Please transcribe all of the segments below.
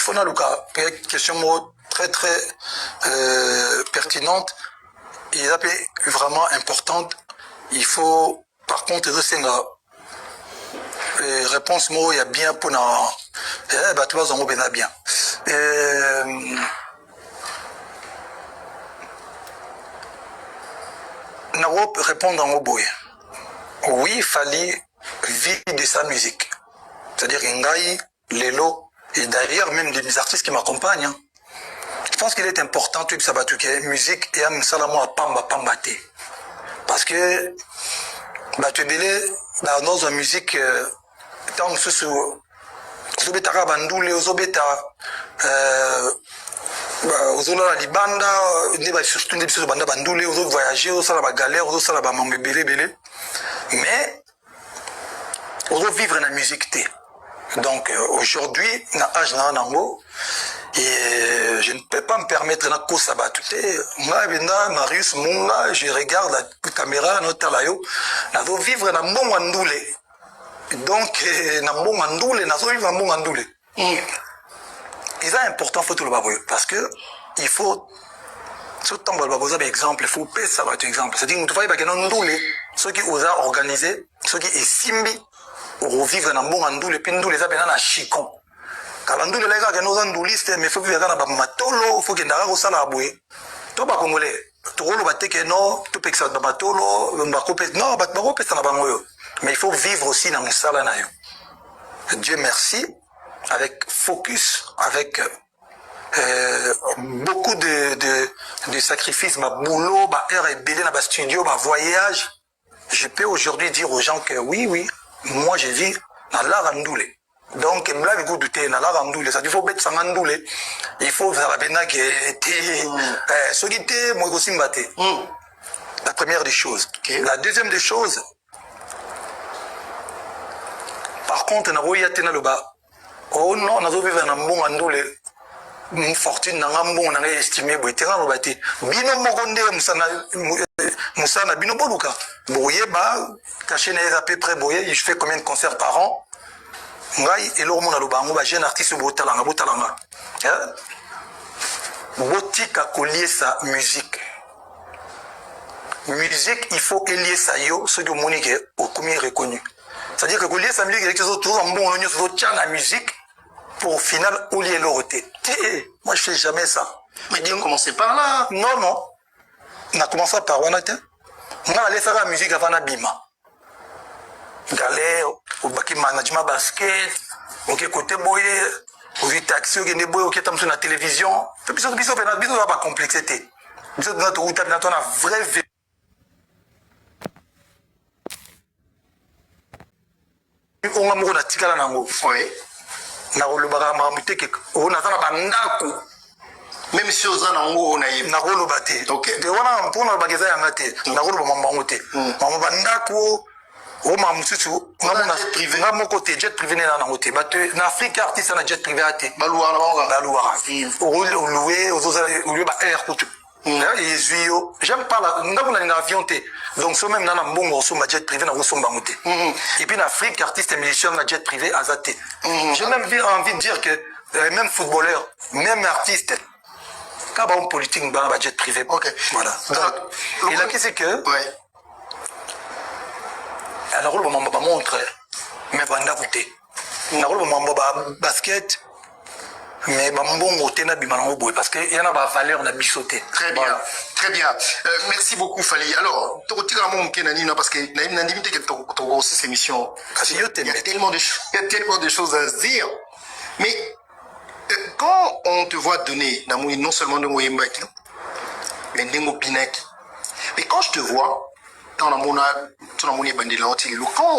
faut na luka question très très pertinente. Il a vraiment importante. Il faut par contre réponse moi il y a bien pour na bah tu vas en bien. Na répondre en oboye. Oui, il fallait vivre de sa musique. C'est-à-dire Ngaï, Lelo, et d'ailleurs même des artistes qui m'accompagnent. Hein. Je pense qu'il est important tout ça que musique et am salamo a pambate. Parce que bah tu belé dans la musique tant que ce zobeta bandoule zobeta ozola libanda ne ba surtout ne biso banda bandoule ozo voyager ozo la galère ozo la ba mambebele belé mais ozo vivre na musique té. Donc aujourd'hui na âge na nango et je ne peux pas me permettre na ko sabatute moi benda Marius Munga je regarde la caméra notre layo na do vivre na mbongo ndoule donc na mbongo ndoule na zo vivre na mbongo ndoule c'est important faut tout le baboy parce que il faut surtout dans le baboy exemple il faut payer ça va être exemple c'est dire tu vas pas que non ndoule ceux qui osent organiser ceux qui simbi ou vivre na mbongo ndoule puis ndoule ça bena na chicon kalandu le lega que nous anduliste mais faut vivre na ba matolo faut que ndara ko sala aboué to ba congolais to rolo ba teke no to peksa ba matolo ba kopé non ba kopé ça na bango mais il faut vivre aussi dans musala na yo Dieu merci avec focus avec beaucoup de sacrifices ma boulot ba heure et belé na ba studio ba voyage je peux aujourd'hui dire aux gens que oui moi je vis dans l'art ndoulé. Donc, il faut mettre ça il faut faire la peine la première des choses. Okay. La deuxième des choses, par contre, oh non, on a vécu un bon andoulé. Une fortune n'a bon, on a estimé, bino mogonde musana bino boluka. Boye ba, caché à peu près boye, je fais combien de concerts par an? Ngai elo mona lobango ba jeune artiste botalanga botika collier sa musique il faut lier ça yo ce que monique au premier reconnu c'est-à-dire que collier sa musique avec les autres en bon on y tient la musique pour au final oublier l'aureté moi je fais jamais ça mais dis on commencer par là non on a commencé par wanate on a allé faire la musique avant bima galère au baki management basket ok côté boye au vite taxi ok ne boye ok tam sur la télévision biso va pas complexité biso notre route dans ton vrai on a mo na tikala nango oui na olobaka mamute ke on a na bandako même si aux anango on a na roloba te ok de wana mpona bageza yanga te na roloba mambango te mama bandako o mamususu ngamo na privé ngamo côté jet privé na ngote bato na Afrique artiste na jet privé ate baluara o louer o lieu ba air kutu et zuyo j'aime pas la ngamo na avion te donc so même na mbongo so ma jet privé na somba ngote et puis en Afrique artiste et musicien na jet privé azate j'ai même envie de dire que même footballeur même artiste quand on politique ba jet privé ok voilà donc, et là qu'est-ce que ouais alors le moment va montrer mais vanda voter na le moment va basket mais mbongo tena bimanango boy parce que il y en a ba valeur na bisoté très bien voilà. Très bien merci beaucoup Fally alors tokotira mo mkenani parce que na limite que to aussi ces missions il y a tellement de choses à se dire mais quand on te voit donner non seulement de Moyembaki mais Ndengo Pinaki mais quand je te vois quand on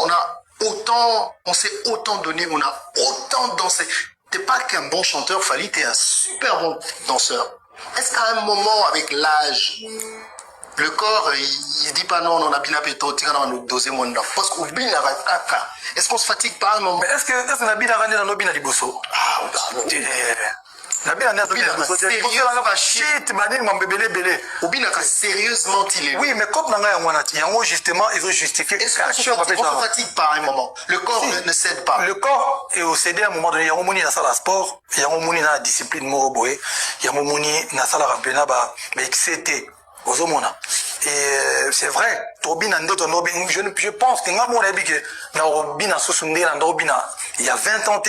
a autant, on s'est autant donné, on a autant dansé. T'es pas qu'un bon chanteur, Fally, t'es un super bon danseur. Est-ce qu'à un moment, avec l'âge, le corps, il dit pas non, on a bien appelé dans le deuxième monde. Parce qu'on bien est-ce qu'on se fatigue pas un moment? Est-ce que on a bien arrangé dans nos bien à Liboso? Ah, na bien shit manini mambebele belé obinaka sérieusement il oui mais comme nanga yango nati yango justement il veut justifier on fatigue par un moment le corps ne cède pas le corps est au cédé à un moment donné yango moni na sala sport yango moni na discipline moko boye yango moni na sala rampena ba excité ozomona et c'est vrai tobina ndoto no je pense que ngamo na bike na robina susundela ndobina il y a 20 ans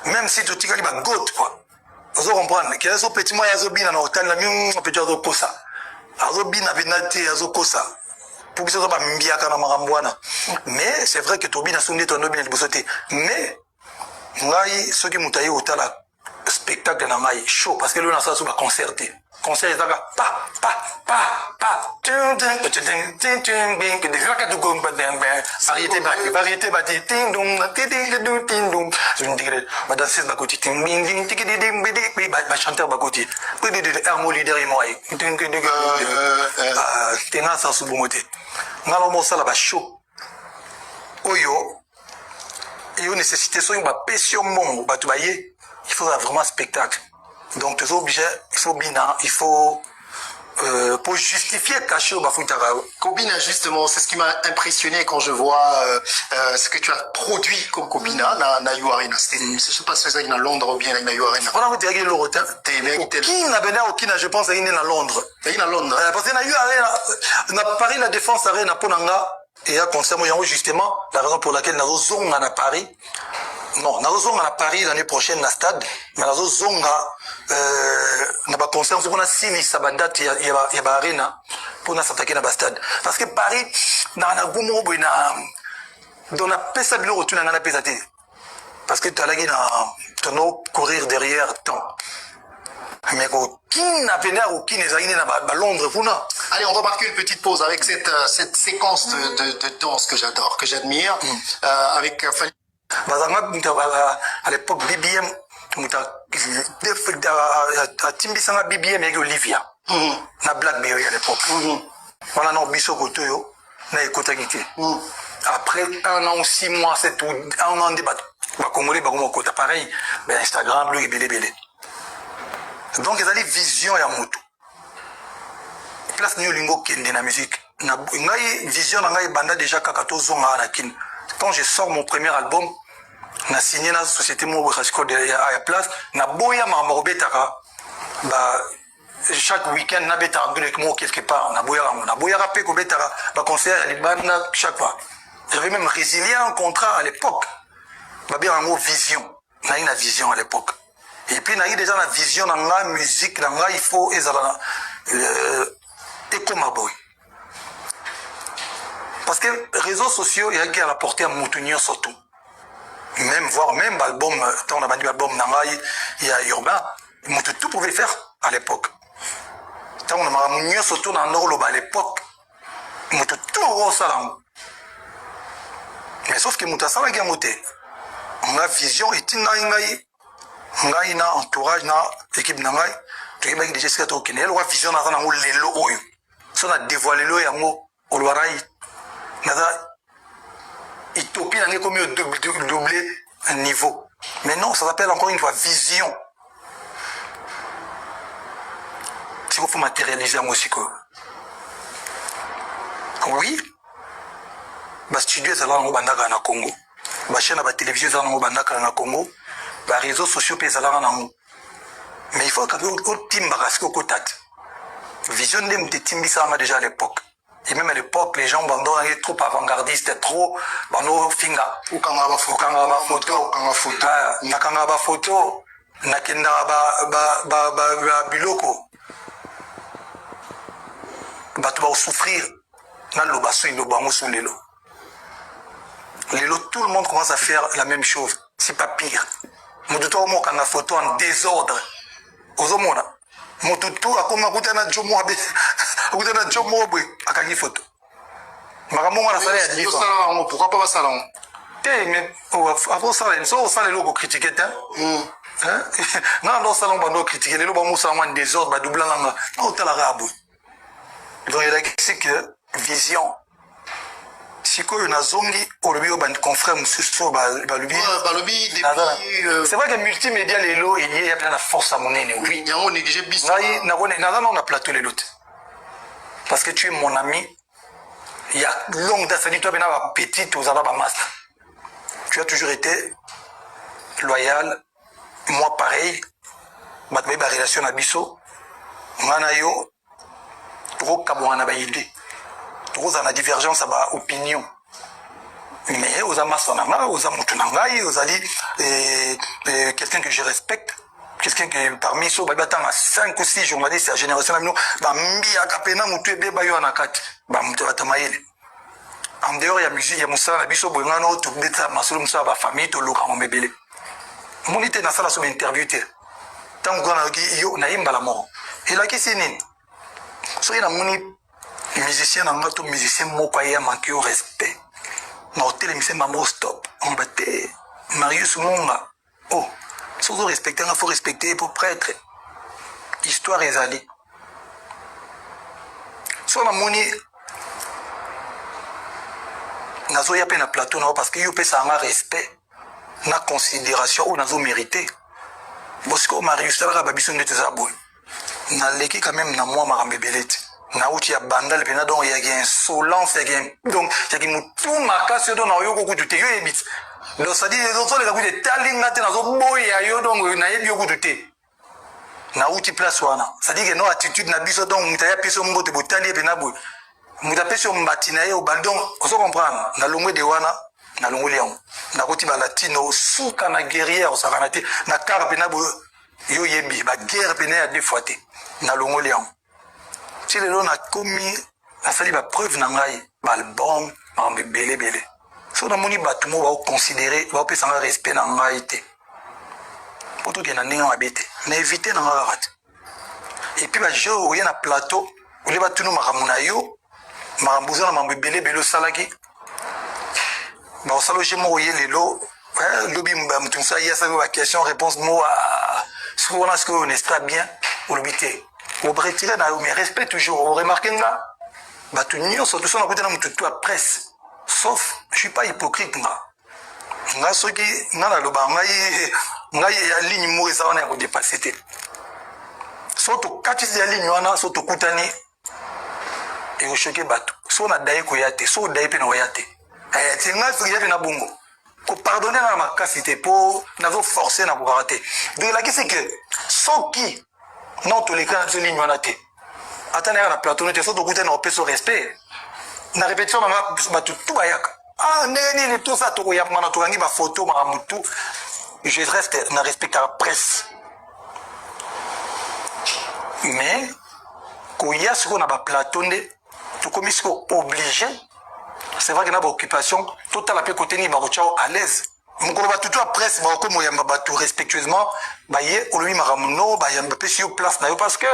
même si tu tikali ba goat quoi ozo comprendre que azo petit moi azo bina na hotel na mi petit azo kosa azo bina benate azo kosa pour que ça soit mbiaka na marambwana mais c'est vrai que tobina sunde to no bina libosote mais ngai soki mutayi otala spectacle na ngai show parce que le na ça sous ba concerté concert ezaka pa ting ting ting bing que déjà que tu go variété ba ting dum je me dirais ba danseuse ba côté ting bing ting ba chanteur ba côté de harmonie leader moi tinga ça sous bomote ngalo mo sala ba show oyo et nécessité so ba pression mon ba tu baye il faut vraiment spectacle. Donc, tu es obligé, il faut pour justifier cacher au Bafutara. Kobina, justement, c'est ce qui m'a impressionné quand je vois ce que tu as produit comme Kobina, na You Arena. Je sais pas si c'est à Londres ou bien à You Arena. On a vu le retard. Qui n'a venu au Kina, je pense, à Londres. À Londres. Parce que na You Arena, na Paris, la défense arena pour Nanga, et à concert, justement, la raison pour laquelle nous sommes à Paris. Non, nous sommes à Paris l'année prochaine, na stade, mais nous sommes na ba concert on a signé sa date il y a arena pour na s'attaquer na stade parce que Paris na gumo boina dans la pesa bilo retourner na pesate parce que tu as la tono courir derrière temps mais qui n'a venu au qui n'est allé na Londres pour na. Allez, on va marquer une petite pause avec cette séquence de danse que j'adore, que j'admire avec à l'époque BBM timbisanga BBM avec Olivia na Blackberry à l'époque voilà non biso kotoyo na ekotaki après 1 an ou 6 mois c'est tout 1 an de ba congolais ba komo kota pareil ben Instagram lui belé donc ils avaient vision ya moto place ni lingo kende na musique na ngai vision na ngai banda déjà kakato zonga na kin. Quand je sors mon premier album, na signé na société mo Rasco de à place na boya marobetaka ba chaque week-end na beta avec moi quelque part na boya rapé ko betaka ba concert les banda chaque fois. J'avais même résilié un contrat à l'époque. Ba bien en vision. Na une vision à l'époque. Et puis na eu déjà la vision dans la musique dans la il faut ezala et comme boy. Parce que les réseaux sociaux, il y a qui à la portée à Moutounio surtout. Même voir, même l'album, quand on a vendu l'album Nangaï, il y a Urbain, tout pouvait faire à l'époque. Quand on a Moutounio surtout dans Norloba à l'époque, tout au salon. Mais sauf que Moutasala qui a monté. On a vision, et on a un entourage, une équipe Nangaï, tu as déjà ce qu'on a, on a vision dans un lelo. Si on a dévoilé le yango, on l'a Utopie n'a comme doublé un niveau. Mais non, ça s'appelle encore une fois vision. C'est qu'il faut matérialiser un musique. Oui. Bah studio est là au Bandaka na Congo. Bah chaîne à télévision est là au Bandaka na Congo. Bah réseaux sociaux est là na Congo. Mais il faut que au team barasko kotat. Vision de Timbisa déjà à l'époque. Et même à l'époque, les gens étaient trop avant-gardistes, trop bando finga. Ou quand on va photo, nakanga photo, nakenda biloko. Batu va souffrir. Na lo basu ino bango sous l'élo. L'élo, tout le monde commence à faire la même chose. C'est pas pire. Motuto mo kanga photo en désordre. Ozomona. Motuto akoma kutana jomo abe. Kutana jomo bwe akangi photo. Makambo na sala ya difa. Pourquoi pas ça là? Mais avant ça, ça les logos critiqués non ça on va critiquer les logos moussa en désordre ba doublant langa. Non tala rabu. Donc il y a que vision. sikoyo nazongi olobi oyo confrère mosusu balobi c'est vrai que multimédia lelo eye ya na force à monene oui yango négligé biso ngai naza na plateau lelo te parce que tu es mon ami il y a longue date ça dit toi bena ba petit ozala ba master tu as toujours été loyal moi pareil bato ba relation na biso ngana yo tokokabwana na baide tokozala na divergence ya baopinion mais oza master na ngai oza motu na ngai ozali quelqu'un que je respecte quelqu'un que parmi so babatanga 5 ou 6 journalistes ya génération na bino bambiaka mpena motu ebeba yo na kati bamoto batamayele en dehors ya musique ya mosala na biso boye ngana oyo tobeta masolo mosusu ya bafamille toluka ngo mebele moni te nasala so bainterview te ntango kaka nayoki yo nayimbala moko elakisi nini soki namoni musicien na nga to musicien moko aye amanke yo respect na otelemisa mamo stop omba te Marius Munga oh soki orespecte nga faut respecter pour prêtre histoire ezali so namoni nazoya mpe na plateau nao parce que yo opesaka nga respect na considération oyo nazomérite bosiko Marius talaka babiso nde toza boye naleki quand même na mwa makambo ebele te nauti ya bandale mpena donc yaki insolence donc yaki motu makasi yo donc naoyoki okutu te yo yebi te donc cetadire ezoleka kutu etalinga te nazoboya yo donc nayebi yo kutu te nauti place wana cetadire no attitude na biso donc moto aya pesi yo mbote botali ye mpena boye moto apesi yo mbati na ye obali donc ozo comprendre nalongwe de wana nalongoli yango nakoti balatino suka na guerrière osakana te na kara mpena boye yo yebi baguerre mpena ya 2 fois te nalongoli yango ti lelo nakomi nasali bapreuve na ngai baalbum makambo ebelebele so namoni bato mo baoconsidere baopesanga respect na ngai te mpo tokenda ndenge mabe te na évite na ngai kaka te epuis bajour oye na plateau olie batunu makambo na yo makambo oza na makambo ebelebele osalaki baosala oje moko oye lelo lobi moto mosu aye asali baquestion réponse mo soki wana soki oyo n'est pas bien olobi te oretire na yo mais respect toujours oremarke nga bato nyonso toso nakuti na motu tu ya presse sauf je suis pas hypocrite nga soki nga naloba ngai ya ligne moko eza wana ya kodepasse te so tokatisi ya ligne wana so tokutani ekoshoke bato so nadaye koya te so odaye mpe na oya te ti ngai soki ya mpe na bongo kopardonne na makasi te mpo nazoforce na kokaka te donc elakisi ke soki non toleka na biso ligne wana te ata na yaka na plateau te so tokuta na opesa respect na répétition nanga bato tu bayaka ndenge nini tosa tokoyamba na tokangi bafoto makambo tu je reste na respectaka presse mais koya sikoyo na baplateau nde tokomi sikoyo obligé c'est vrai que na baoccupation totala mpe kote nini bakotya à l'aise mokolo bato to ya presse bakomi oyamba bato respectueusement baye olobi makambo no bayamba pesi yo place na yo parce que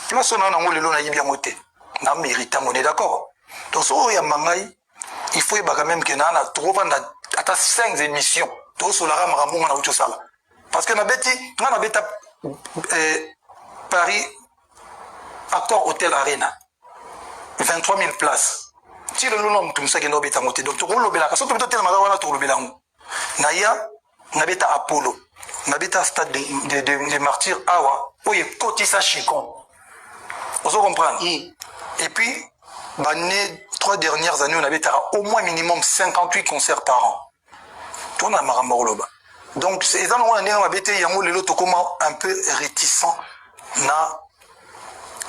place ona nango lelo nayebi yango te na mérite yango ne d'accord donc so oyamba ngai il faut yebaka même ke nana tokovanda ata 5 émissions tosolaka makambo nga na uti osala parce que nabeti nga nabeta Paris Accor Hotel Arena 23 000 places ti lelo na motu mosu akenda obeta yango te donc tokolobelaka so tobeta otelemaka wana tokolobela yango naya nabeta Apollo nabeta stade de martyr awa oyo ekotisa chicon ozo comprendre et puis bané 3 dernières années on avait au moins minimum 58 concerts par an tourna makambo koloba donc c'est ça on a mabete yango lelo tokoma un peu réticent na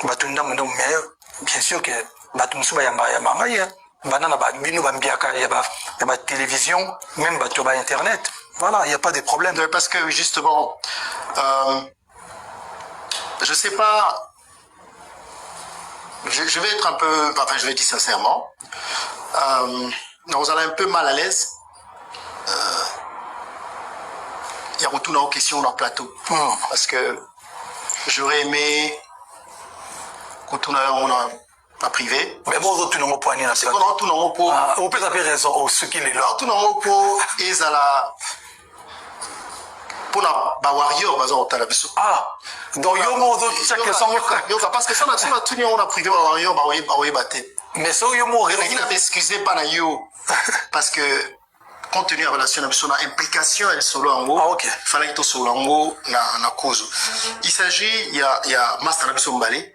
batunda donc mais bien sûr que bato musu bayamba ya manga banana ba bino bambiaka ya ba télévision même bato ba internet voilà il y a pas de problème parce que justement je sais pas je vais être un peu enfin je le dis sincèrement nous allons un peu mal à l'aise il y a retour aux questions dans le plateau parce que j'aurais aimé qu'on tourne pas privé. Mais bon, tout le monde peut aller c'est qu'on tout le monde peut. On peut avoir raison, ce qu'il est là. Tout le monde peut. Et ça la. Pour la warrior, par exemple, la besoin. Donc, yo, chaque question. Parce que ça, on a tout, on a privé, warrior, bah oui, batté. mais ça yo mo il a excusé par na yo parce que compte tenu de la relation na biso na implication elle solo en haut. Ah OK. Fallait que solo en haut na cause. Il s'agit il y a master na biso Mbale,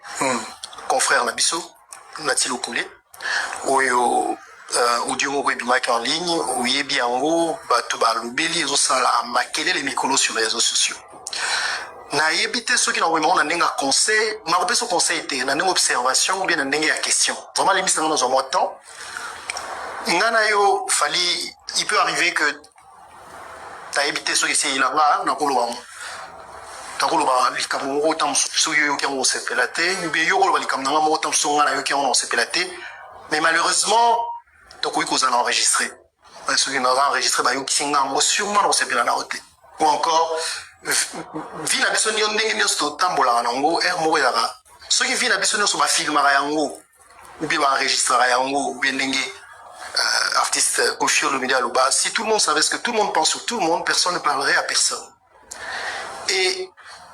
confrère na biso Nati Lokole. Oyo audio moko ebimaki en ligne oyebi yango bato balobeli ezosala makele les mikolo sur les réseaux sociaux. Nayebi te soki na wema na ndenge conseil na kopesa conseil te na ndenge observation ou bien na ndenge ya question. Vraiment les mises dans un mois de temps. Ngana yo fali il peut arriver que nayebi te soki c'est là bas na koloba takoloba likambo moko tam soki yo ki ngo sepela te bien yo koloba likambo na moko tam so ngana yo ki ngo sepela te. Mais malheureusement, donc oui, qu'on a enregistré. Ceux qui ont enregistré, bah, qui sont sûrement dans ces plans ou encore, vie la personne qui a des gens tambola nango, ceux qui vivent la personne sur ma film ou bien enregistrer ou bien dengue artiste confiant le média là. Si tout le monde savait ce que tout le monde pense sur tout le monde, personne ne parlerait à personne. Et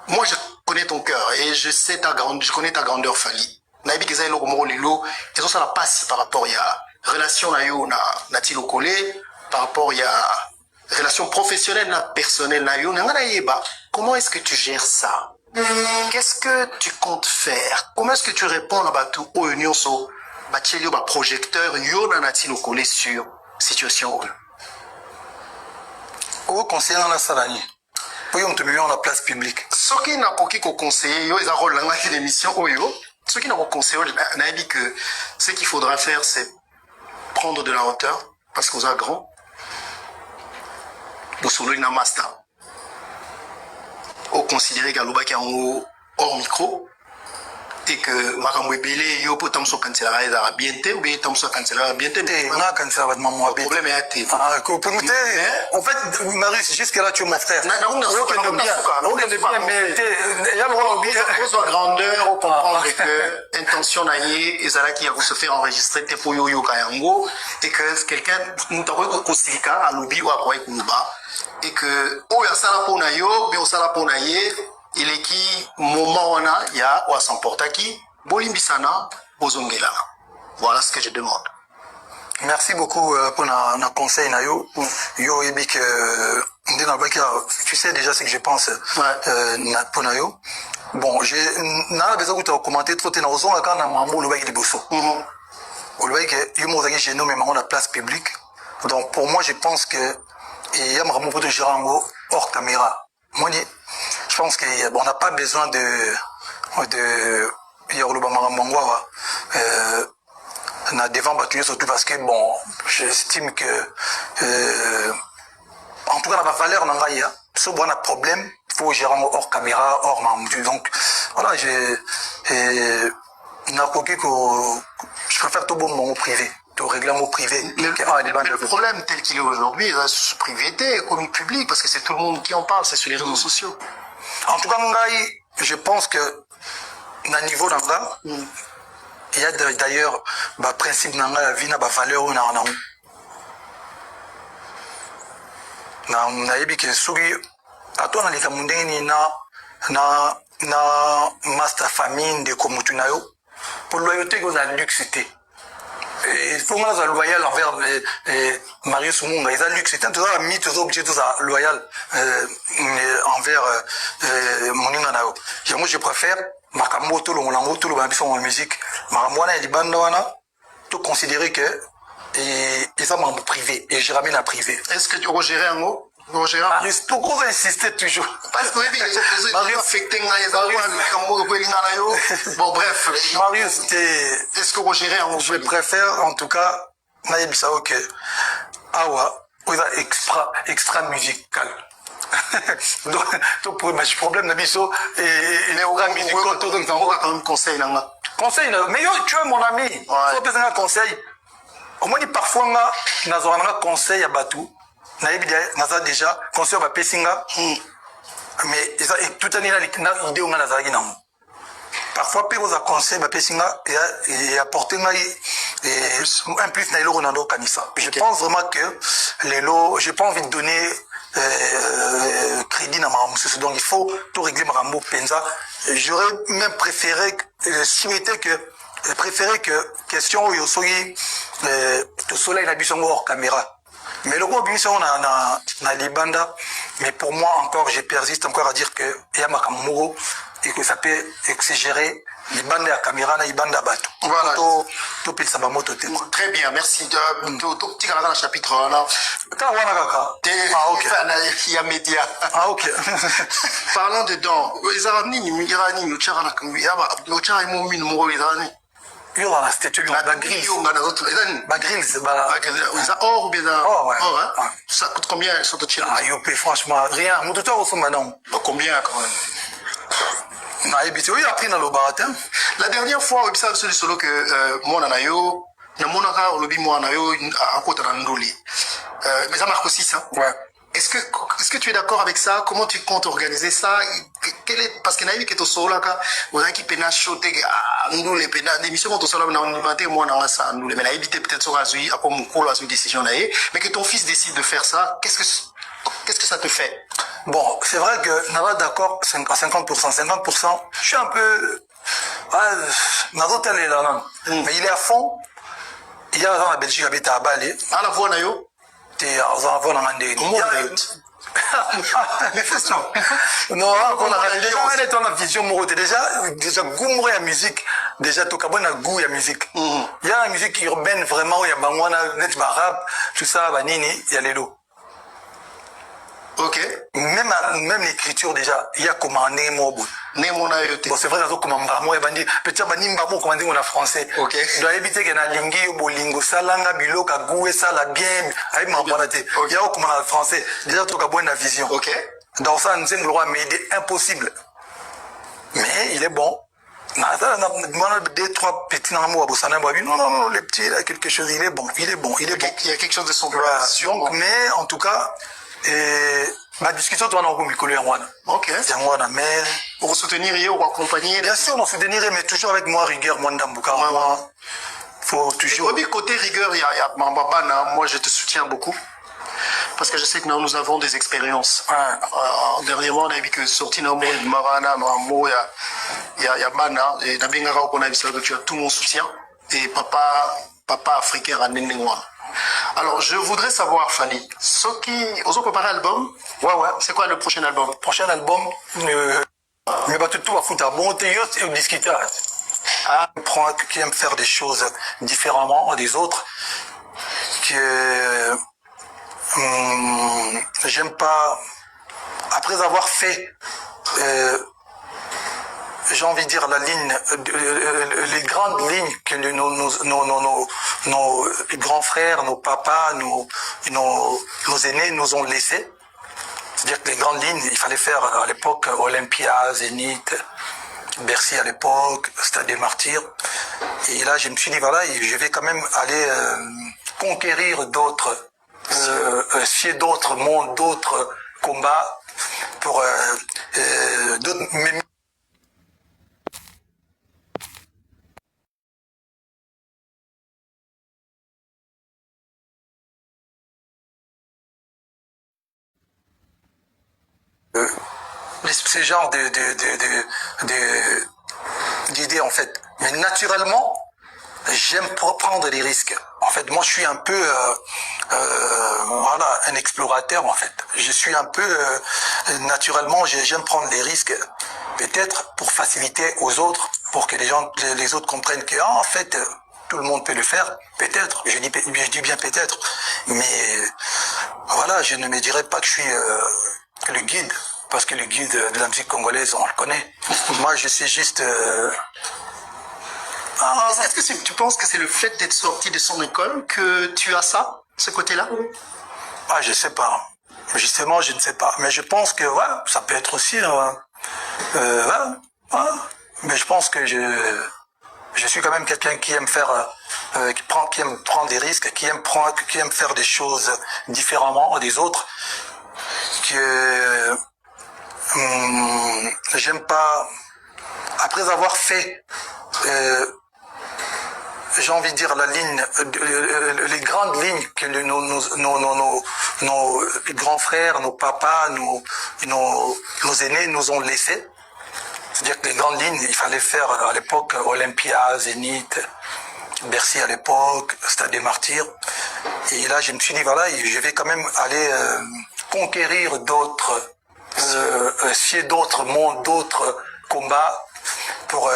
moi, je connais ton cœur et je connais ta grandeur, Fali. Naïbi que ça lo komoro lelo et ça la passe par rapport à relation na yo na Nati Lokole par rapport à relation professionnelle na personnelle na yo ngana yeba comment est-ce que tu gères ça qu'est-ce que tu comptes faire comment est-ce que tu réponds à batou au union so bachelio ba projecteur yo na Nati Lokole sur situation au conseil dans la salanie pour yo mtu million na place publique ce qui n'a pas ko conseiller yo ils ont rôle dans l'émission oyo. Ce qui nous conseille, on a dit que ce qu'il faudra faire, c'est prendre de la hauteur, parce qu'on a grand. Pour solo une master. On considère qu'Alouba qui est en haut hors micro, et que Makambo Ebele, yo peut tamso cancela à bientôt, ou bien tamso cancela à bientôt. On a cancela à maman. Le problème est à te. En fait, Marius, jusqu'à là, tu es mon frère. On est bien, mais il y a une grandeur, on comprend que intention naïe, et ça là qui a se faire enregistrer tes pour yo kayango, et que quelqu'un nous t'a reconstruit à l'oubi ou à quoi et que, oh, il y a ça là pour naïo, mais au ça là pour naïe, il est qui moment on a il y a ou à s'emporter qui bolimbisana bozongela voilà ce que je demande. Merci beaucoup pour notre conseil nayo yo ebi que tu sais déjà ce que je pense pour nayo bon j'ai n'a besoin de commenter trop dans ozonga quand na mambo le baiki liboso o le baiki yo mo zaki geno mais on a place publique donc pour moi je pense que il y a vraiment beaucoup de gérango hors caméra moi je pense qu'on n'a pas besoin de devant battu surtout parce que bon j'estime que en tout cas la valeur n'a pas si on a un problème il faut gérer hors caméra hors mamdu donc voilà je préfère tout bon moment privé tout régler mon privé. Le problème tel qu'il est aujourd'hui, il est privé comme public, parce que c'est tout le monde qui en parle, c'est sur les réseaux sociaux. En tout cas, je pense que, à niveau d'Anga, il y a d'ailleurs, le principe d'Anga, la vie n'a pas valeur ou n'a pas. Na yebi que sugi, à toi, na kamundeni na master famine de komutunayo, pour loyauté qu'on a luxité. Il faut que nous loyal envers Marius Munga. Ils ont luxe, c'est un tout ça, mis tout objet, tout ça, loyal envers Moninga Nao. Moi, je préfère Makambo, tout le monde, tout le monde, en musique. Makambo, il y a des bandes, tout considérer que ils sont membres privés et je ramène à privé. Est-ce que tu vas gérer un mot? Marius, pourquoi insister toujours? Parce que Marius affecté bon bref. Marius, est-ce que vous gérez un je préfère en tout cas Naïbisao que Awa, extra musical. Donc pour le problème Nabiso et au musical tout donc on va quand même conseil là. Conseil mais yo tu es mon ami. Faut peut-être un conseil. Au moins parfois on a conseil à Batou. Naza déjà conseil va pesinga mais tout année là l'idée on a nazaraki nango parfois pe oza conseil va pesinga et apporter un plus na ilo ronando kanisa je pense vraiment que les lots j'ai pas envie de donner crédit na marambo donc il faut tout régler marambo penza j'aurais même préféré souhaiter que préféré que question oyo soki to soleil na biso hors caméra. Mais le gros biso na libanda, mais pour moi encore, je persiste encore à dire que Yamaka Muro et que ça peut exagérer libanda ya caméra na libanda bato. Voilà. Très bien, merci. Tu as dans le chapitre 1 là. Ah ok. Il y a média. Ah ok. Parlant dedans, ils ont ramené une Irani, nous avons Yo dans la statue la grille. La grille c'est or ou bien oh ouais. Oh, hein? Ça coûte combien sur ton chien? Ah yo paye franchement rien. Mon tuteur au non. Combien quand même? Non, oui, après dans le baratin. La dernière fois, il y a solo que moi nayo, na monaka olobi moi nayo à côté d'Andoli. Mais ça marque aussi ça. Ouais. Est-ce que tu es d'accord avec ça? Comment tu comptes organiser ça? Parce que naïvi que tu solo là, vous avez qui pena choter nous les pena d'émission quand tu solo na animateur moi na ça nous les mais naïvi peut-être sur azui à comme colo à une décision naïe mais que ton fils décide de faire ça, qu'est-ce que ça te fait? Bon, c'est vrai que Nava d'accord à 50%. 50%, je suis un peu est là, mais il est à fond. Il y a dans la Belgique habite à Bali. À la voix nayo. T'es à la voix dans Mandé. Non, on a vision moro déjà goût à musique déjà tout cabon a goût à musique. Il y a la musique urbaine vraiment il y a bangwana net rap tout ça banini il y a les lots. Ok. Même l'écriture déjà il y a commandé mobile. Bon, c'est vrai que comme mbamo bandi peut-être bandi mbamo commandé en français. OK. Doit éviter que na lingi bolingo salanga biloka goût ça la bien ay m'apparaît. Il y a comme en français déjà tout cabon la vision. OK. Dans ça nous sommes droit mais impossible. Mais il est bon. Moi, deux, trois petits amours à non, les petits, là, quelque chose, il est bon. Il y a quelque chose de son donc, mais, en tout cas, ma discussion, tu vas en communiquer en ok. Mais. Pour soutenir, pour accompagner. Bien sûr, on soutenir, mais toujours avec moi, rigueur, moi, Ndambouka. Moi, faut toujours. Au côté rigueur, il y a Mambabana, moi, je te soutiens beaucoup. Parce que je sais que nous avons des expériences. Dernièrement, on a vu que sorti dans le Marana, il y a Bana, et tu as tout mon soutien. Et papa africain à Nenengwa. Alors, je voudrais savoir, Fanny, ce qui, os préparé l'album? Ouais. C'est quoi le prochain album? Le prochain album, mais pas tout à foutre. Bon, t'es discuter. Qui aime faire des choses différemment des autres, que j'aime pas, après avoir fait, j'ai envie de dire la ligne, les grandes lignes que nos grands frères, nos papas, nos aînés nous ont laissées. C'est-à-dire que les grandes lignes, il fallait faire à l'époque Olympia, Zénith, Bercy à l'époque, Stade des Martyrs. Et là, je me suis dit, voilà, je vais quand même aller conquérir d'autres d'autres mondes, d'autres combats pour d'autres. Ces genres d'idées en fait. Mais naturellement, j'aime prendre des risques. En fait, moi, je suis un peu, voilà, un explorateur, en fait. Je suis un peu, naturellement, j'aime prendre des risques, peut-être pour faciliter aux autres, pour que les autres comprennent que, en fait, tout le monde peut le faire. Peut-être, je dis bien peut-être, mais voilà, je ne me dirais pas que je suis le guide, parce que le guide de la musique congolaise, on le connaît. Moi, je suis juste... Est-ce que tu penses que c'est le fait d'être sorti de son école que tu as ça, ce côté-là? Je sais pas. Justement, je ne sais pas. Mais je pense que ouais, ça peut être aussi... Mais je pense que je suis quand même quelqu'un qui aime faire... qui aime prendre des risques, qui aime faire des choses différemment des autres. Que... j'aime pas... Après avoir fait... j'ai envie de dire la ligne, les grandes lignes que nos grands frères, nos papas, nos aînés nous ont laissées. dire que les grandes lignes, il fallait faire à l'époque Olympia, Zénith, Bercy à l'époque, Stade des Martyrs. Et là, je me suis dit, voilà, je vais quand même aller conquérir d'autres, d'autres mondes, d'autres combats pour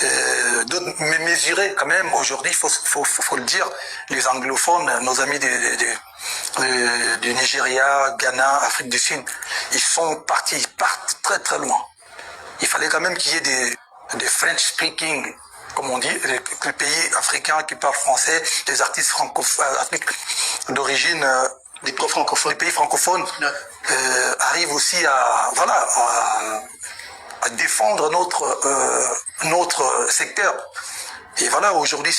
me mesurer quand même. Aujourd'hui, faut le dire, les anglophones, nos amis du Nigeria, Ghana, Afrique du Sud, ils partent très très loin. Il fallait quand même qu'il y ait des French speaking, comme on dit, les pays africains qui parlent français, des artistes d'origine des pays francophones, arrivent aussi à défendre notre secteur. Et voilà, aujourd'hui,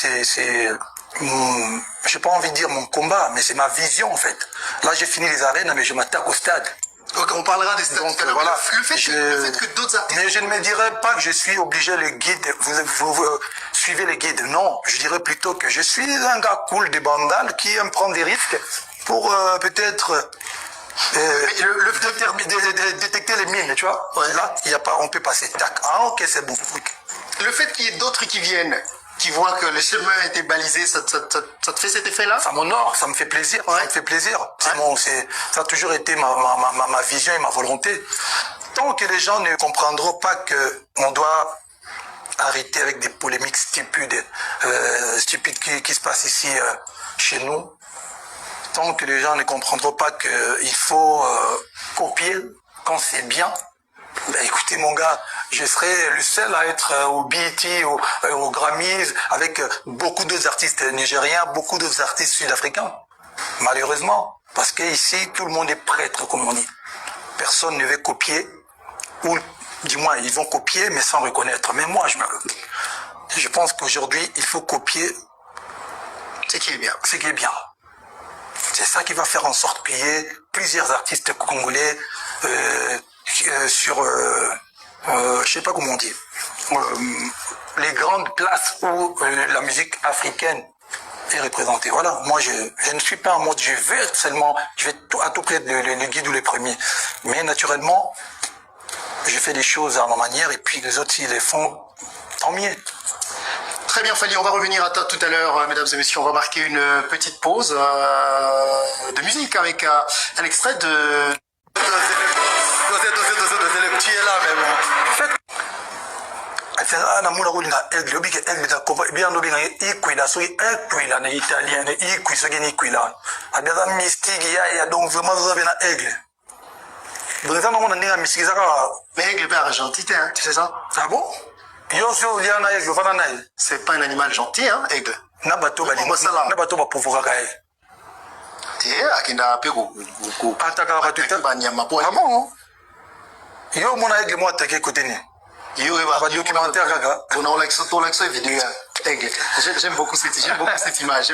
j'ai pas envie de dire mon combat, mais c'est ma vision en fait. Là, j'ai fini les arènes, mais je m'attaque au stade. Ok, on parlera des stades. Donc, voilà. Le fait que d'autres artistes... Mais je ne me dirais pas que je suis obligé, le guide, vous suivez les guides. Non, je dirais plutôt que je suis un gars cool des bandales qui aime prendre des risques pour peut-être détecter les mines, tu vois. Ouais. Là, il y a pas, on peut passer. Tac. Ah, ok, c'est bon. Le fait qu'il y ait d'autres qui viennent, qui voient que le chemin a été balisé, ça te fait cet effet-là? Ça m'honore, ça me fait plaisir. Ouais. Ça me fait plaisir. Ouais. Ça a toujours été ma vision et ma volonté. Tant que les gens ne comprendront pas qu'on doit arrêter avec des polémiques stupides qui se passent ici chez nous, tant que les gens ne comprendront pas qu'il faut copier quand c'est bien, ben écoutez mon gars, je serai le seul à être au BET, au Grammys, avec beaucoup d'autres artistes nigériens, beaucoup d'autres artistes sud-africains. Malheureusement, parce qu'ici, tout le monde est prêtre, comme on dit. Personne ne veut copier, ou du moins, ils vont copier, mais sans reconnaître. Mais moi, je pense qu'aujourd'hui, il faut copier ce qui est bien. Ce qui est bien. C'est ça qui va faire en sorte qu'il y ait plusieurs artistes congolais sur, je sais pas comment on dit, les grandes places où la musique africaine est représentée. Voilà, moi je ne suis pas en mode je vais à tout près les guides ou les premiers. Mais naturellement, je fais des choses à ma manière et puis les autres s'ils les font, tant mieux. Très bien, Fally, on va revenir à tout à l'heure, mesdames et messieurs. On va marquer une petite pause de musique avec un extrait de... Tu es là, mais bon. En fait, mais aigle est argentin, hein, tu sais ça? Ah bon? C'est pas un animal gentil, hein, aigle. Yo mona aigle moi attaqué côté ni. Yo documentaire gaga. On a l'accent vidéo aigle. J'aime beaucoup cette image,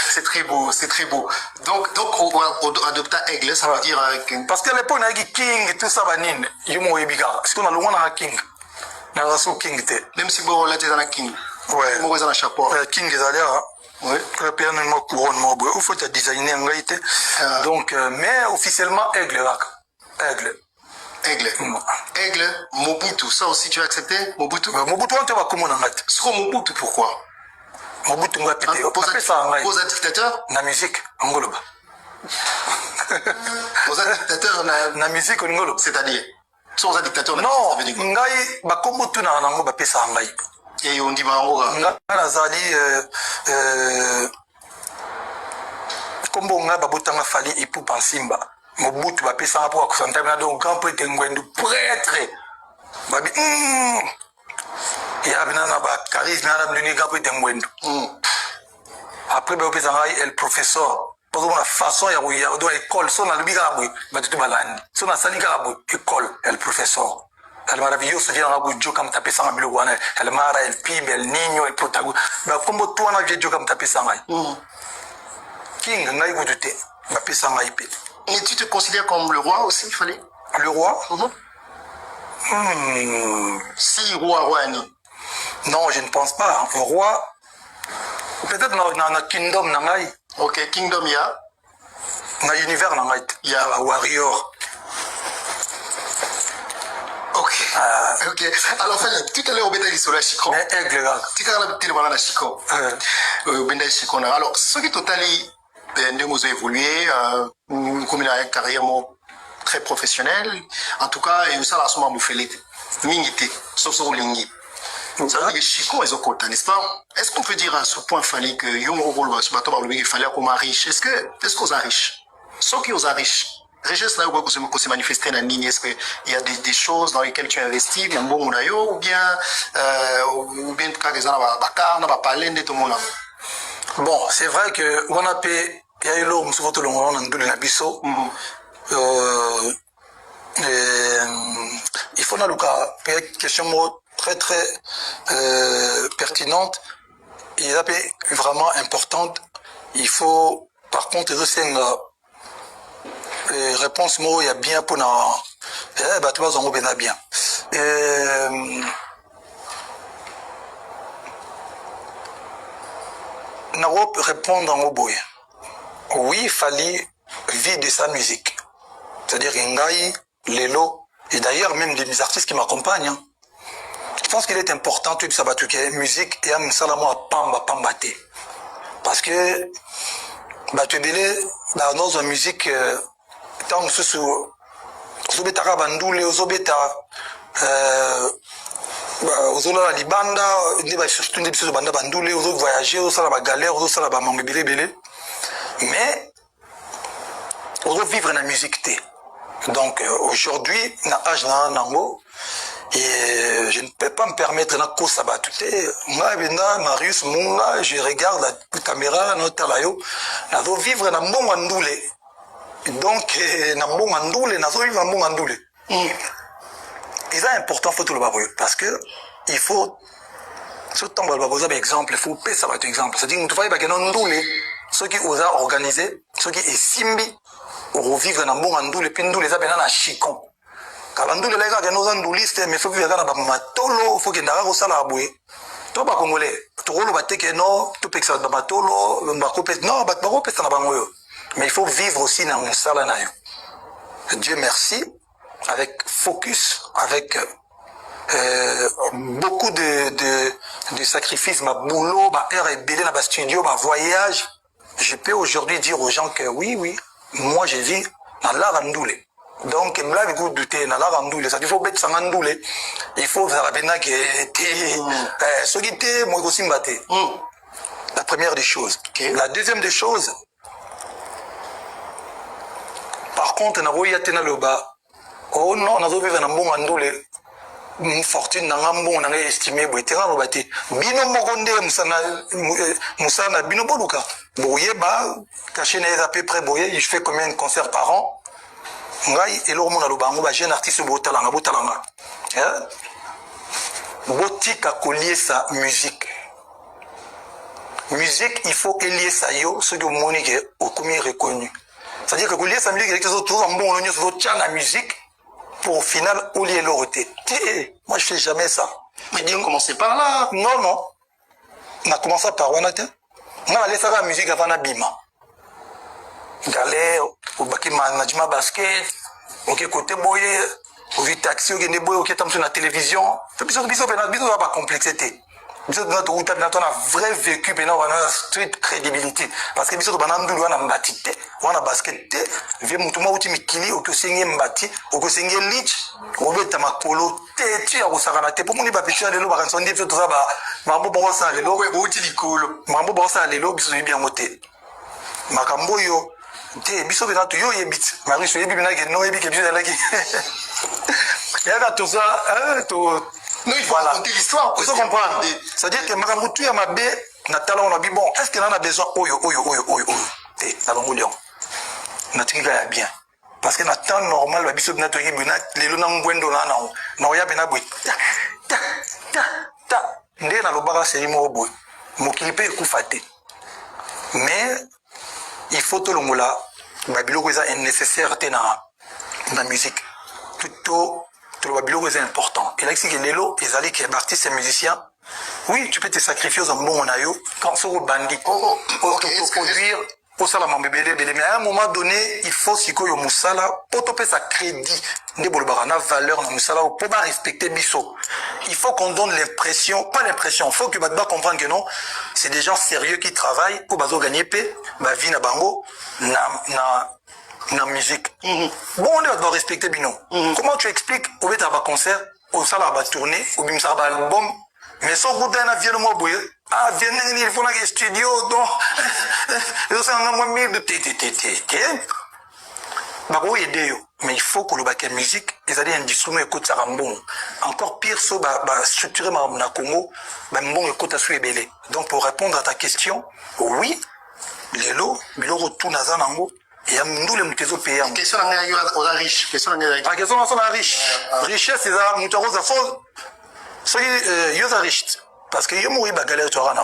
C'est très beau, c'est très beau. Donc on va adopter aigle, ça veut dire parce que l'époque na king tout ça banine. Yo mo ebiga. Parce qu'on a le one king. Na raso king te. Même si bon là t'es dans la king. Ouais. Mo dans la chapeau. King ezalea. Oui. Le père ne m'a couronne moi. Il faut te designer en réalité. Donc mais officiellement aigle là. Aigle. Aigle, Mobutu, ça aussi tu as accepté? Mobutu? Mobutu, on te va comment en fait? Sur Mobutu, pourquoi? Mobutu, on va péter. Pose un dictateur? La musique, en goloba. Pose un dictateur? La musique, en goloba. C'est-à-dire? Sur un dictateur? Non, ngai, ba Mobutu na nango ba pesa ngai. Et on dit ba ngo. Nga nazali kombo nga ba botanga Fally Ipupa Nsimba. Mobutu va pesa un peu à Kusantana donc grand prêtre ngwendu prêtre babi ya bina na ba charisme na mduni grand prêtre ngwendu après ba pesa ngai el professeur pour la façon ya do école son na lubiga boy batutu balani son na salika boy école el professeur el maravilloso vient na boy joka mta pesa ngabilo wana el mara el pimbe el niño el protagoniste ba kombo to na joka mta pesa ngai king ngai gudute ba pesa ngai pe. Et tu te considères comme le roi aussi, Fally? Le roi? Si, roi, ni. Non, je ne pense pas. Un roi, peut-être dans notre kingdom, nangai. Ok, kingdom, ya. Dans l'univers, nangai. Il y a warrior. Ok. Ok. Alors, tout à l'heure, on a dit sur la Chico. Mais aigle, là. Tu as dit la Chico. Alors, ce qui est totalement, nous a évolué, comme il a une carrière très professionnelle. En tout cas, il y a ça, là, ce moment, vous faites l'ingité, sauf sur l'ingité. Ça veut dire que Chico est au côté, n'est-ce pas? Est-ce qu'on peut dire à ce point, fallait que il fallait qu'on soit riche? Est-ce qu'on est riche? Ceux qui sont riches, richesse là où se manifester dans la ligne, est-ce qu'il y a des choses dans lesquelles tu investis, bien bon ou bien quand les gens n'ont pas parlé de tout le monde. Bon, c'est vrai que on a payé, il y a eu l'homme souvent tout le monde dans le nabiso. Il faut dans le cas, une question très très pertinente, et là vraiment importante. Il faut par contre réponse moi il y a bien pour na bah tu vas en bien na répondre en boy. Oui, il fallait vivre de sa musique, c'est-à-dire Ngai, Lelo, et d'ailleurs même des artistes qui m'accompagnent, hein. Je pense qu'il est important tout ça que musique et un salamo à pambate, parce que bah tu es dans une musique tant sous zobeta bandule zobeta ozola libanda ndeba surtout ndeba biso banda bandule ozo voyager osala ba galère osala ba mambe belé mais ozo vivre na musique té. Donc aujourd'hui na âge na nango et je ne peux pas me permettre na ko sabatute moi benda Marius Munga je regarde la caméra notre layo na zo vivre na mbongo ndule. Donc na mbongo ndule na zo vivre na mbongo ndule. C'est important faut tout le baboy parce que il faut surtout dans le baboy exemple il faut payer ça va exemple c'est dire tu vas que non ndule ceux qui osent organiser ceux qui esimbi revivre na mbongo ndule puis ndule ça bena na chicon quand ndule les gars que nous nduliste mais faut vivre dans ba matolo faut que ndara ko sala boye to ba congolais to rolo ba teke no to peksa ba matolo ba kopet non ba kopet na bango mais il faut vivre aussi dans musala na yo. Dieu merci avec focus, avec beaucoup de sacrifices, ma boulot, ma heure est belle dans ma studio, ma voyage. Je peux aujourd'hui dire aux gens que oui, moi je vis dans l'art andoulé. Donc, là, avec vous douter, dans l'art andoulé, ça dit, il faut mettre ça andoulé. Il faut faire la peine que ce qui était, moi aussi me la première des choses. Okay. La deuxième des choses, par contre, on a été dans le bas. Oh non, on a vu un bon andoule, une fortune dans un bon, on a estimé, bon, terrain au bâti. Bino mogonde, moussana, bino boluka. Boye, bah, caché n'est à peu près boye, je fais combien de concerts par an? Ngai, et l'homme a le bango, bah, j'ai un artiste botalanga, botalanga. Botique a collier sa musique. Musique, il faut lier ça yo, ce que mon est au commis reconnu. C'est-à-dire que collier sa musique, avec les autres, tout en bon, on a la musique. Pour au final, au lieu l'aureté. Moi, je fais jamais ça. Mais dis, on commençait par là. Non. On a commencé par Wanate. Moi, allez faire la musique avant Nabima. Galère, au baki management basket, ok, côté boye, au vu taxi, au gêné boye, ok, tam sur la télévision. Bisous, pas complexité. Bisous, on a vrai vécu, on a street crédibilité. Parce que bisous, on a mbatité, on a basket, vieux moutuma outi mikili, au kosengi mbati, au kosengi lich, au beta makolo, tu as osarana, pour mon ibapichu, les lots, par exemple, dit, tout ça, mambo bonsa, les lots, outi likolo, mambo bonsa, les lots, bisous, bien moté. Makambo yo, bisous, bien tu yo, yebit, Marie, je yebit, bien, non, yebit, bisous, là, qui. Il y a tout ça, non, il faut raconter l'histoire. Vous comprenez? C'est-à-dire que Makamoutou a ma baie, Natala, on a dit, bon, est-ce qu'il en a besoin? Oyo. Dans le million. Notre gars est bien. Parce que Nathan, normal, le bisou de notre gars, les lots n'ont pas de là, non, il y a bien à bout. Ndé dans le bar, c'est lui, mon bout. Mon clip est coufaté. Mais, il faut tout le monde là, Babylone est nécessaire dans la musique. Plutôt, le Babylone est important. Et là, c'est que les lots, les alliés qui sont artistes et musiciens, oui, tu peux te sacrifier aux bon nayo quand c'est au bandit. Pour produire au salam mais à un moment donné il faut sikoyo musala pour topé sa crédit ne bolbarana valeur na musala pour pas respecter biso. Il faut qu'on donne l'impression, pas l'impression, il faut que Badba comprenne que non, c'est des gens sérieux qui travaillent pour bazo gagner paix, ba vie na bango na musique. Bon on doit respecter bino. Comment tu expliques au beta ba concert, au sala ba tournée, au bim sa ba album, mais son goût d'un avion mo boye. Ah, viens, il faut un studio, donc, c'est un moment de mais il faut que le bac musique, ils allaient un instrument écoute ça bon. Encore pire, ça, structurer ma Congo, bon écoute à suivre belé. Donc, pour répondre à ta question, oui, les lots, mais le retour à Zanango, et à nous les moutezos payants. Question aux riches. Question la question à la riche. Richesse, c'est ça, moutezos à fond. Soyez, ils sont riches. Parce que yo mouri ba galère tu rana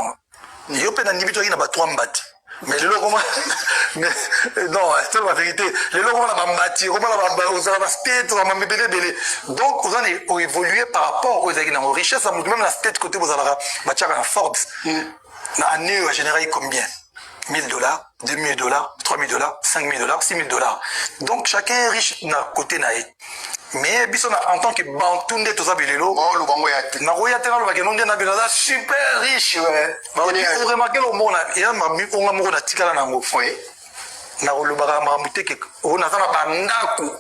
yo pe na ndibito ina ba 3 mbati mais le logo mais non c'est la vérité le logo na ba mbati ko la ba osala ba state na mabele belé donc vous allez évoluer par rapport aux agina richesse à même la state côté vous allez ba tchaka na Forbes na année va générer combien $1000, $2000, $3000, $5000, $6000. Donc chacun est riche na côté naï. Mais en tant que Bantunde tout ça belelo, na royate na ba kenonde na binaza super riche ouais. Ba on remarquer le monde et on a mo na tikala na ngo. Oui. Na lo ba ma mute ke on a na bandako.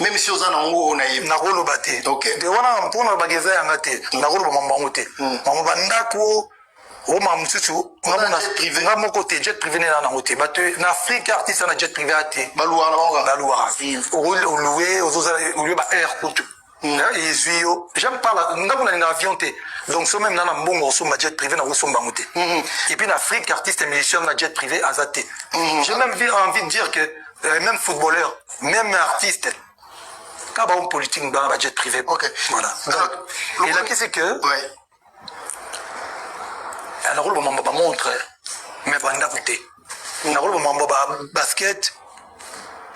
Même si aux anango on a na rolo baté. OK. De wana mpona ba geza ya ngate. Na rolo ba mambangote. Mama bandako o ma mususu ngamo privé ngamo côté jet privé na ngote bato na Afrique artiste na jet privé até baluwa o louer o lieu ba air kutu et zuyo j'aime pas ngamo na avion té donc so même na mbongo so ma jet privé na so mbangote et puis en Afrique artiste musicien na jet privé azaté j'ai même envie de dire que même footballeur même artiste quand on politique dans la jet privé voilà donc et là qu'est-ce que alors le moment va montrer mais banda côté alors le moment va basket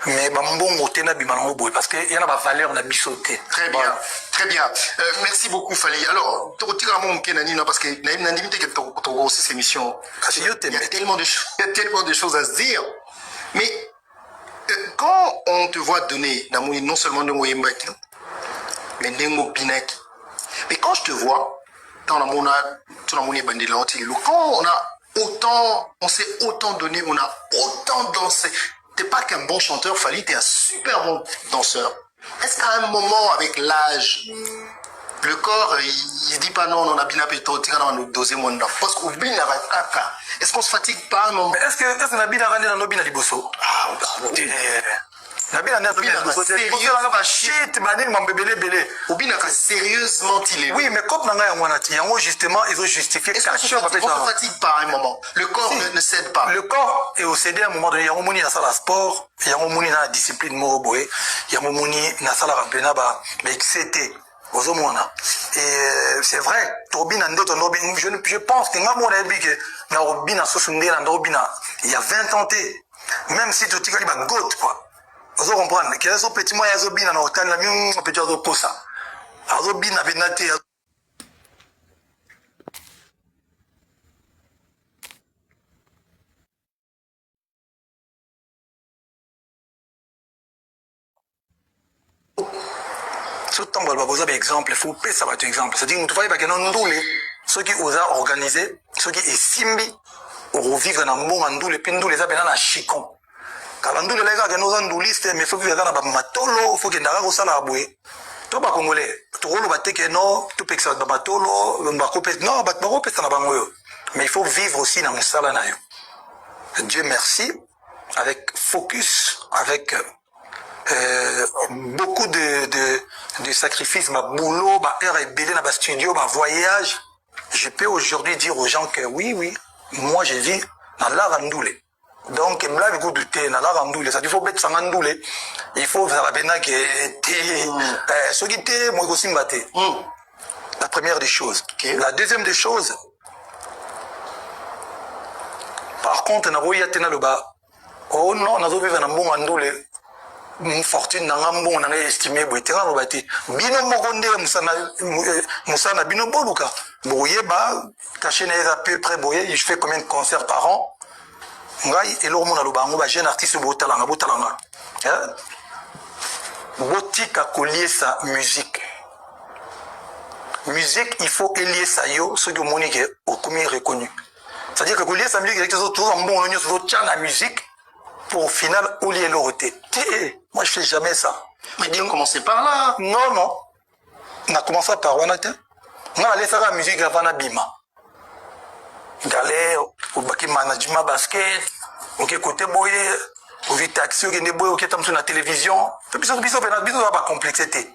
mais bambon côté na bimango boy parce que il y en a pas valeur na bisoté très bien voilà. Très bien merci beaucoup Fally alors tu retires mon kenani parce que na limité que tu aussi cette émission il y a tellement de choses à se dire mais quand on te voit donner non seulement de Moyembaki mais Nengo Binaki mais quand je te vois quand on s'est autant donné, on a autant dansé. T'es pas qu'un bon chanteur, Fally, t'es un super bon danseur. Est-ce qu'à un moment, avec l'âge, le corps, il dit pas non, on a bien appelé toi, on va nous doser mon nom. Parce qu'on bien caca. Est-ce qu'on se fatigue pas, non? Est-ce que on a bien arrêté dans nos bina liboso? Ah, sérieusement il est. Oui, mais comme justement, ils ont justifié. Est-ce qu'on se fatigue pas à un moment? Le corps ne cède pas. Le corps est cédé à un moment donné. Il y a un moment dans la sport, il y a un moment dans la discipline Moroboé, il y a un moment dans la ramplena, mais c'était. Et c'est vrai, je pense que il y a 20 ans, même si tu as dit goat, quoi. Vous comprenez que ce petit moyen de bien dans l'hôtel, la mieux, on peut dire de ça. Alors, bien avec Naté. Surtout, on va vous avez exemple, il faut payer ça, votre exemple. C'est-à-dire, nous voyons que nous, ceux qui osent organiser, ceux qui estiment, ou vivre dans le monde, nous les pendous, les appellent dans la chicon. Kalandu les gars que nous avons liste mais faut vivre dans la matolo faut que ndara ko sala aboué to ba congolais to rolo ba teke no to peksa ba matolo ba ko pes non ba ko pes na bango mais il faut vivre aussi dans musala na yo. Dieu merci avec focus avec beaucoup de sacrifices ma boulot ba heure et belé na ba studio ba voyage je peux aujourd'hui dire aux gens que oui moi je vis dans la Randoulé. Donc, il faut mettre ça en doulé. Il faut faire ce qui était, moi aussi, la première des choses. La deuxième des choses, par contre, oh non, on a vu un bon andolé. Une fortune dans un bon, on a estimé, bino mokonde musana bino boluka. Boye ba, caché à peu près boye, je fais combien de concerts par an? ngai eloko mona loba yango ba jeune artiste botalanga botika koliesa musique. Musique, il faut lier ça yo, ce que mon est reconnu. C'est-à-dire que lier sa musique, c'est tout un bon oignon sur la musique pour au final oublier l'aureté. Moi je fais jamais ça. Mais tu as commencé par là. Non. On a commencé par Wanate. On a laissé la musique avant la bima. Galère, au baki management basket, ok côté boy, au vite taxi, au boy, ok tam sur la télévision. Bisous pas complexité.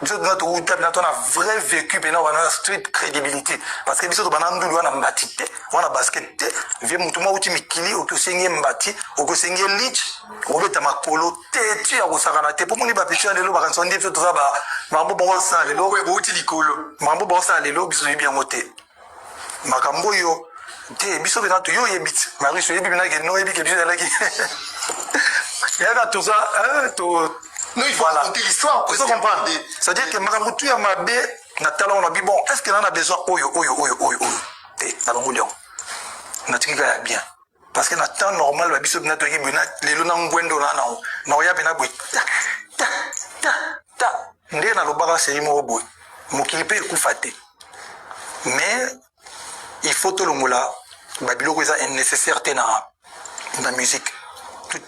Bisous notre route, on a vrai vécu, on a street crédibilité. Parce que bisous on a ndulu, on a mbati, on a basket, viens mutuma uti mikili, au que c'est mbati, au que c'est lich, au que ma colo, tu as osarana, pour mon ibapichu, les lots, par exemple, on dit tout ça, mambo bon ça, les lots, uti licolo, mambo bon ça, les lots, bisous bien moté. Makambo yo, te bisous bien tout yo yebit, Marie, je suis bien là, non yebit, bisous là qui. Il y a tout ça, tout. Non, il faut raconter l'histoire. Il faut comprendre. C'est-à-dire que Madame Moutou a ma bé, Nathalie, on a dit bon, est-ce qu'elle en a besoin? Oyo. On a dit qu'elle est bien. Parce que dans le temps normal, la biso bina toki bina, les lots n'angwendo là, non. Non, il y a bina boui. Ta. Ndé na lobara c'est imo boui. Mokilipe est faté. Mais, il faut tout le moula. Babilo est nécessaire dans la musique.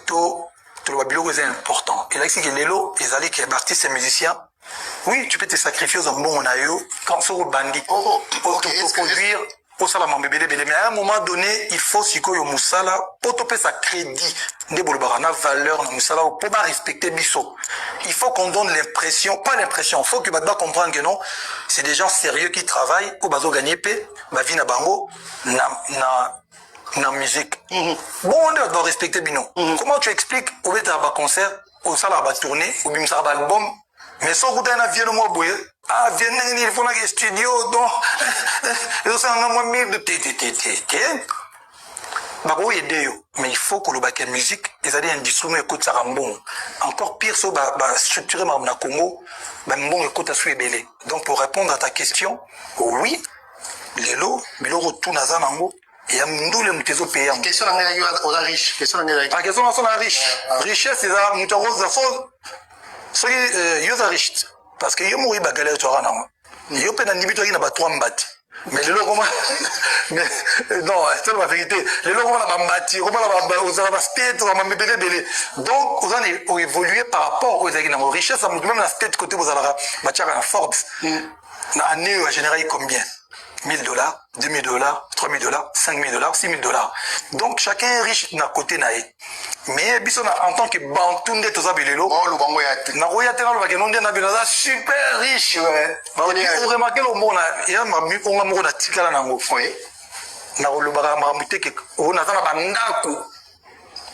Tout le babilo est important. Et là, c'est que les lots, les alliés qui sont artistes et musiciens, oui, tu peux te sacrifier aux bon onayo quand c'est au bandit. Pour produire, pour ça, mais à un moment donné, il faut si que Moussala, pour topper sa crédit, des bolbarana valeur, Moussala, pour pas respecter Bisso. Il faut qu'on donne l'impression, pas l'impression, il faut que Badba comprenne que non, c'est des gens sérieux qui travaillent, au bazo gagner paix, ma vie na bango, na musique. Bon, on doit respecter Bino. Comment tu expliques au bête à concert, au salle à tourner, au bim ça album, mais sans goûter un avion moi boué, ah viens il faut un studio donc et ça on a moins de mais il faut que le bac musique ils allaient industrie mais écoute ça bon encore pire ça structuré ma Congo ben bon écoute à suivre donc pour répondre à ta question oui les lots mais le retour nazan nango et amndule mtezo payant question on a riche question on a riche richesse c'est ça muto rose faux so yo riche parce que yo mori bagalère tu rana yo pe na nibito qui na ba 3 mbati mais les logos mais non c'est la vérité les logos na mbati comment la aux na state on m'a belé donc on a évolué par rapport aux na richesse même la state côté vous allez bachaka na Forbes na année en général combien $1000, $2000, $3000, $5000, $6000. Donc chacun est riche d'un côté naïe. Mais en tant que bantunde tout ça belelo. Oh le bango yate. Na royate na le non na binaza super riche ouais. Vous remarquez le mot là, il y a ma mu on m'a tikala na ngo. Oui. Na le bara mamute que on a na bandako.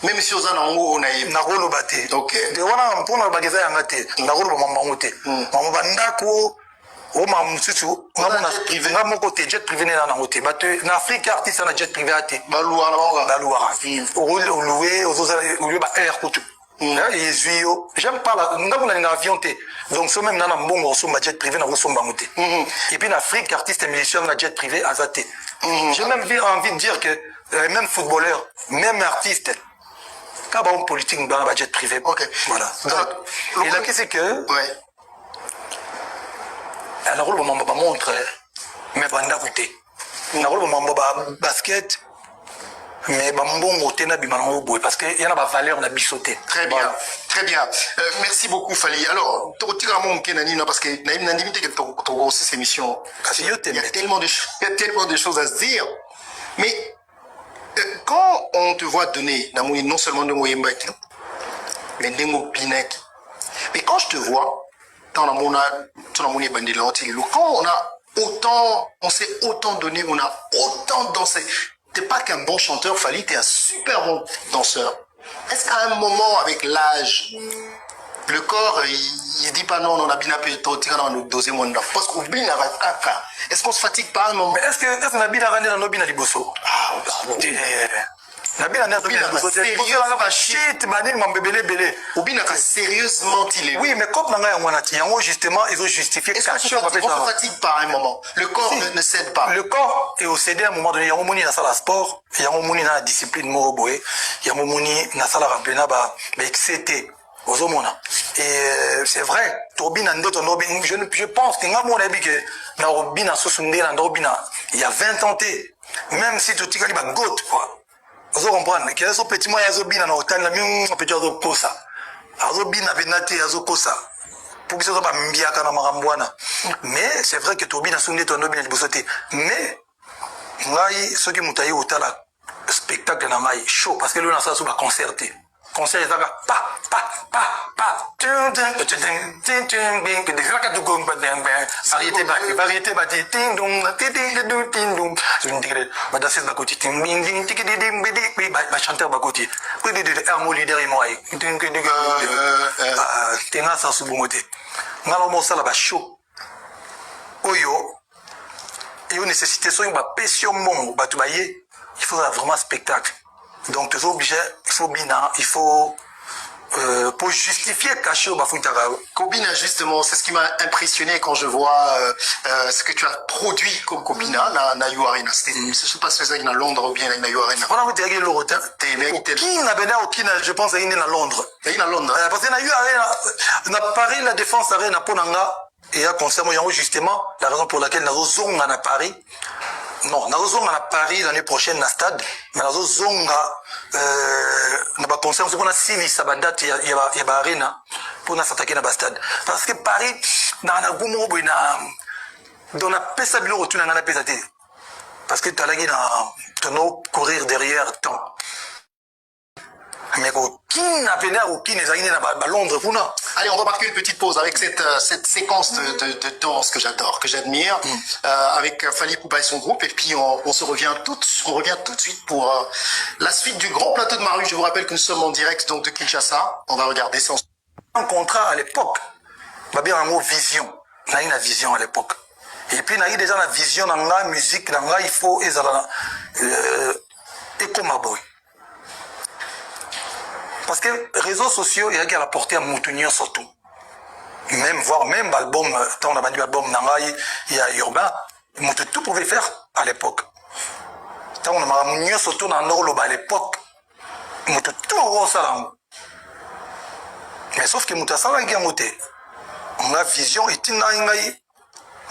Même si on a on a na rolo baté. OK. De wana mpona bageza yangate. Na rolo mamangote. Maman bandako au mamususu ngamona privé ngamo côté jet privé na ngote bato na Afrique artiste na jet privé ate baluara au louer aux lieu ba air kutu yezuyo j'aime pas la ngamo na avion té donc so même na mbongo so ma jet privé na so mbangote et puis en Afrique artiste et musicien na jet privé azate j'ai même envie de dire que même footballeur même artiste quand on politique dans la jet privé OK voilà donc, et là qu'est-ce que ouais. Alors, le moment va montrer, mais banda goûter. Alors, le moment va basket, mais bon côté na bimango boy parce que il y en a pas valeur na bisoté. Très bien, voilà. Très bien. Merci beaucoup Fally. Alors, tu as mon kenani parce que naïm n'indimité que tu aussi ces émissions. Il y a tellement de choses à se dire. Mais quand on te voit donner non seulement de Moyembaki, mais de Pinaki. Mais quand je te vois quand on a autant, on s'est autant donné, on a autant dansé. T'es pas qu'un bon chanteur, Fally, t'es un super bon danseur. Est-ce qu'à un moment, avec l'âge, le corps, il dit pas non, on a bien appelé toi, on a dosé mon nom. Parce qu'on bien est-ce qu'on se fatigue pas un moment? Mais est-ce qu'on a bien arrêté dans nos bina liboso? Sérieusement, il est. Oui, mais comme justement, ils ont justifié. Est-ce qu'on se fatigue pas à un moment? Le corps ne cède pas. Le corps est cédé à un moment donné. Il y a un moment dans la sport, il y a un moment dans la discipline, il y a un moment dans la championnat, mais c'était. Et c'est vrai, je pense que il y a 20 ans, même si tu as dit goat, quoi. Vous comprenez, qu'il y a ce petit moyen de dans l'hôtel, on peut dire ça. Mais c'est vrai que tu as dit ton mais ce qui m'a dit spectacle dans show, parce que là, on a ça concerté. Concert, il y a variété, chanteur bakoti, il faut vraiment spectacle. Donc, tu es obligé, il faut pour justifier cacher au Bafuntara. Kobina, justement, c'est ce qui m'a impressionné quand je vois ce que tu as produit comme Kobina, na You Arena. Je ne sais pas si c'est à Londres ou bien à You Arena. On a dit Londres. Je pense à Londres. À Londres. Parce que na You Arena, na Paris, la Défense Arena, pour Nanga, et à concert, justement, la raison pour laquelle nous sommes à Paris. Non, nous sommes à Paris l'année prochaine dans le stade, mais nous sommes à concert, on a 6 sabandats, il y a arena pour nous s'attaquer dans le stade. Parce que Paris, dans la goumou, dans la peste à bureau, retourne dans la peste. Parce que tu as là dans courir derrière temps. Mais qui n'a pas l'air ou qui n'est pas Londres pour nous. Allez, on va marquer une petite pause avec cette séquence de danse que j'adore, que j'admire, avec Fally Poupa et son groupe. Et puis on revient tout de suite pour la suite du grand plateau de Maru. Je vous rappelle que nous sommes en direct donc de Kinshasa. On va regarder ça. Un contrat à l'époque, va bien un mot vision. On a eu la vision à l'époque. Et puis on a eu déjà la vision dans la musique, dans la il faut et comme boy. Parce que les réseaux sociaux, il y a qui rapporté à Moutounio surtout. Voire même l'album, quand on a vendu l'album Nangaï, il y a Urbain, tout pouvait faire à l'époque. Quand on a Moutounio surtout dans Norloba à l'époque, tout au salon. Mais sauf que Moutounio Salang est monté. On a vision, et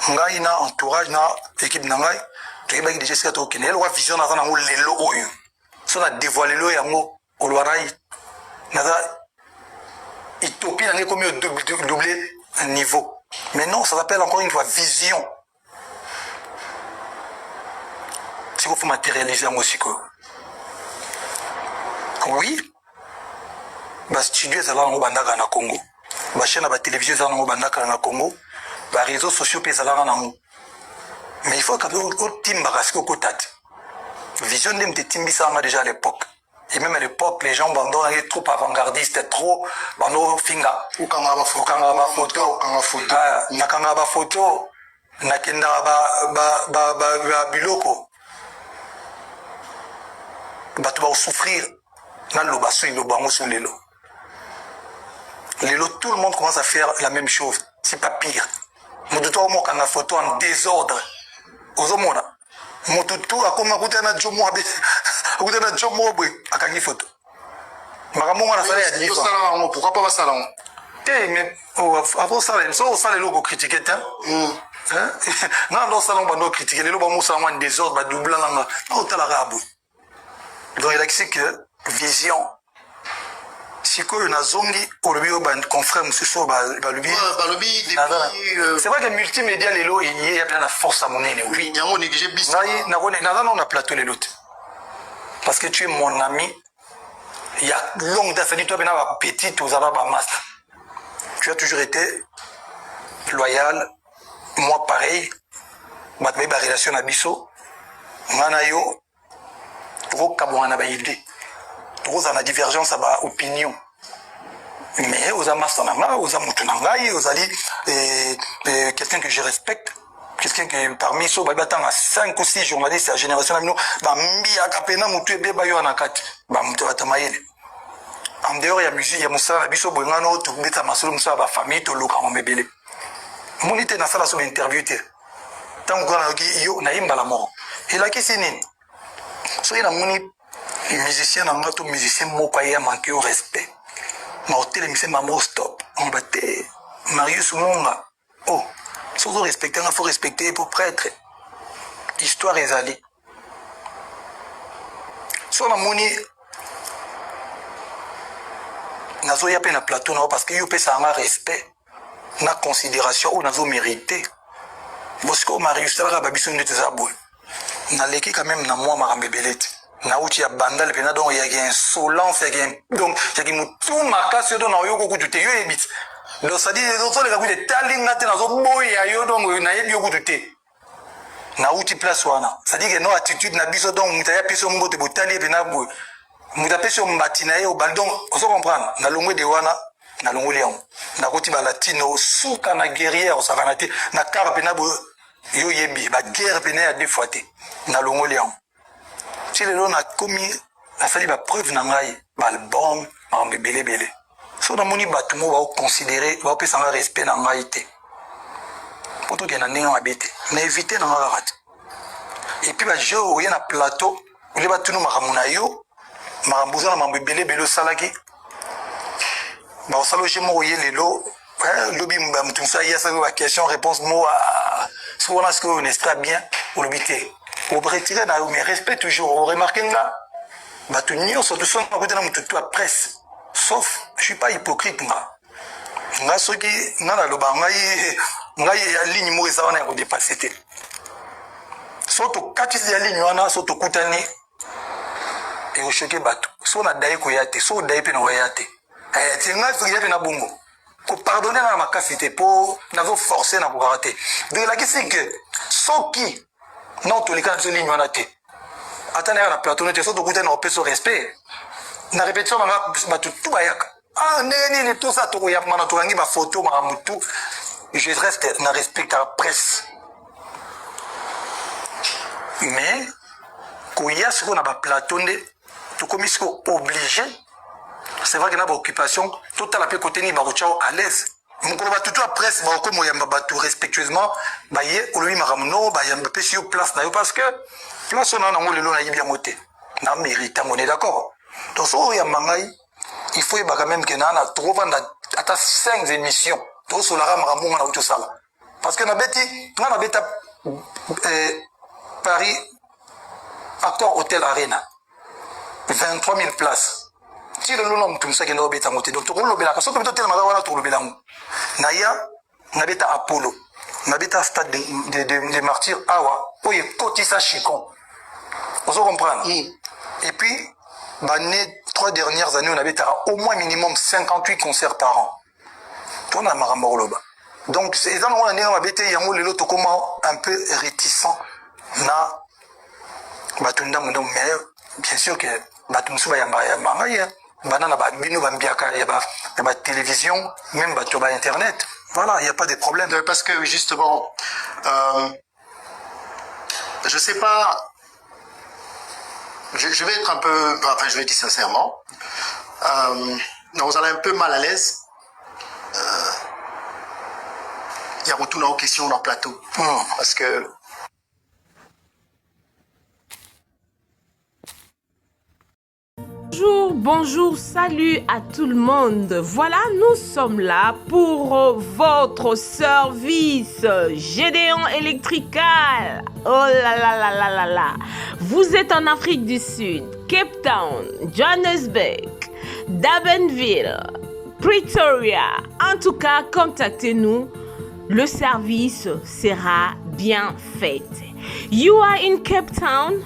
on a un entourage, une équipe Nangaï, tu as déjà ce qu'on a une vision dans un lelo. Si on a dévoilé le yango, au Loiraï, Utopie n'a comme doublé un niveau. Mais non, ça s'appelle encore une fois vision. C'est qu'il faut matérialiser en musique. Oui, le studio est là au Congo. La chaîne de télévision est là au Congo. Les réseaux sociaux sont là au Congo. Mais il faut que le team vision de team déjà à l'époque. Et même à l'époque, les gens étaient trop avant-gardistes, trop finga. Ou quand on a photo, nakanga photo, nakenda biloko. Batu va souffrir. Tout le monde commence à faire la même chose. C'est pas pire. Motuto a une photo en désordre. Ozomona. Motuto a comme un jomo na jomo akangi photo. Makamonga na sala ya diva. Pourquoi pas ça là? Mais avant ça, ça les logos critiqués non ça on va critiquer les logos musa en désordre ba doublant là. On t'a la rabu. Donc il a dit que vision si que na zongi au lobby ban confrère monsieur so ba lobby c'est vrai que multimédia les lots il y a plein la force à mon nez oui il y a on négligé bis on a plateau les lots parce que tu es mon ami il y a longue date dit toi ben va petit aux arabes master tu as toujours été loyal moi pareil ma relation à biso manayo trop kabwana ba idée trop en divergence à ba opinion mais aux amassananga aux amutunangai aux ali quelqu'un que je respecte Quelqu'un qui parmi ceux qui ont 5 ou 6 journalistes à la génération, ils ont en dehors il y a musique, il y a musique, il y a musique, il y a musique, il y a famille, il y a musique. Monite na sala so interview te. Tant que yo na imba la mort. Et là qu'est-ce nini? So ina moni musicien na ngato musicien moko ya manquer au respect. Ma hôtel musicien mamo stop. On battait Marius Munga. Oh, so respecter, il faut respecter pour prêtre. Histoire ezali. So na moni nazo ya pe na plateau na parce que yo pe ça un respect. Na considération ou nazo mérité. Bosco Marius Talra babiso ndete zabou. Na leki quand même na moi marambebelete. Na uti ya bandal pena donc il y a insolence, il y a donc il y a tout makasi do na yoko kutute yo ebit. Donc ça dit les autres les gars de talinga te nazo boya yo donc na yebi yoko kutute. Na uti place wana. Ça dit que no attitude na biso donc mutaya piso mbote botali pena boy. Mutapeso mbatina yo baldon, on se comprendre. Na longwe de wana na longo leon na koti ba latino suka na guerrière ça va na car pena bo yo yebi ba guerre pena ya deux fois te na longo leon si le na komi la sali ba preuve na ngai ba album ba mbelebele so na moni batumo ba considérer ba pesa un respect na ngai te poto ke na ninga mabete na éviter na ngai rat et puis ba jo ya na plateau le batuno makamuna yo makambuza na mbelebele salaki bah on s'alloge moi lelo lobby mutum ça y a ça la question réponse moi souvent est-ce que on est très bien pour l'obité au retirer na mais respect toujours on remarque là bah tout nio surtout son côté na mutu toi presse sauf je suis pas hypocrite nga soki nga na loba ngai ya ligne mo ça on a ko dépasser te surtout quand il y a ligne wana surtout kutani et au choquer bateau so na dai ko yate so dai pe na yate c'est nga so yate na bongo ko pardonner na makasité pour nazo forcer na ko rater donc la question c'est que soki non tous les cas de ligne wana te atana na plateau ne te so to kutana au peso respect na répétition na bato tout bayaka ah nene tout ça to ya mana to ngi ba photo ma mutu je reste na respecte la presse mais ko ya ce qu'on a ba plateau ne to comme ils sont obligés. C'est vrai qu'il y a une occupation, tout à la paix côté ni barouchao à l'aise. Mon collègue tout à presse, bah comme on y a tout respectueusement, bah y est, on lui maramono, bah y a un peu sur place d'ailleurs parce que place on a un le long a bien monté. Na mérite, on est d'accord. Donc ça il y a mangai, il faut y bah quand même que na trop vendre à 5 émissions. Tout sur la rame ramon on a tout ça là. Parce que na bêti, na bêta Paris Accor Hôtel Arena. 23 000 places. Si le nom tout ça qui n'a pas été donc tout le monde a parce que peut-être tellement là tout le monde naya n'habite à Apollo n'habite à stade des martyrs awa où il cotisa chicon on se comprend et puis les 3 dernières années on habite à au moins minimum 58 concerts par an tout on a maramoroba donc ces gens on a habité il y a l'autre comment un peu réticent na batunda donc mais bien sûr que batumsuba ya mangaya banana ba bino bambiaka ya ba télévision même ba toba internet voilà il y a pas de problème parce que justement je sais pas je vais être un peu enfin je vais dire sincèrement vous allez un peu mal à l'aise il y a retour aux questions dans le plateau parce que Bonjour, salut à tout le monde. Voilà, nous sommes là pour votre service Gédéon Electrical. Oh là là là là là là. Vous êtes en Afrique du Sud, Cape Town, Johannesburg, Durbanville, Pretoria. En tout cas, contactez-nous. Le service sera bien fait. You are in Cape Town.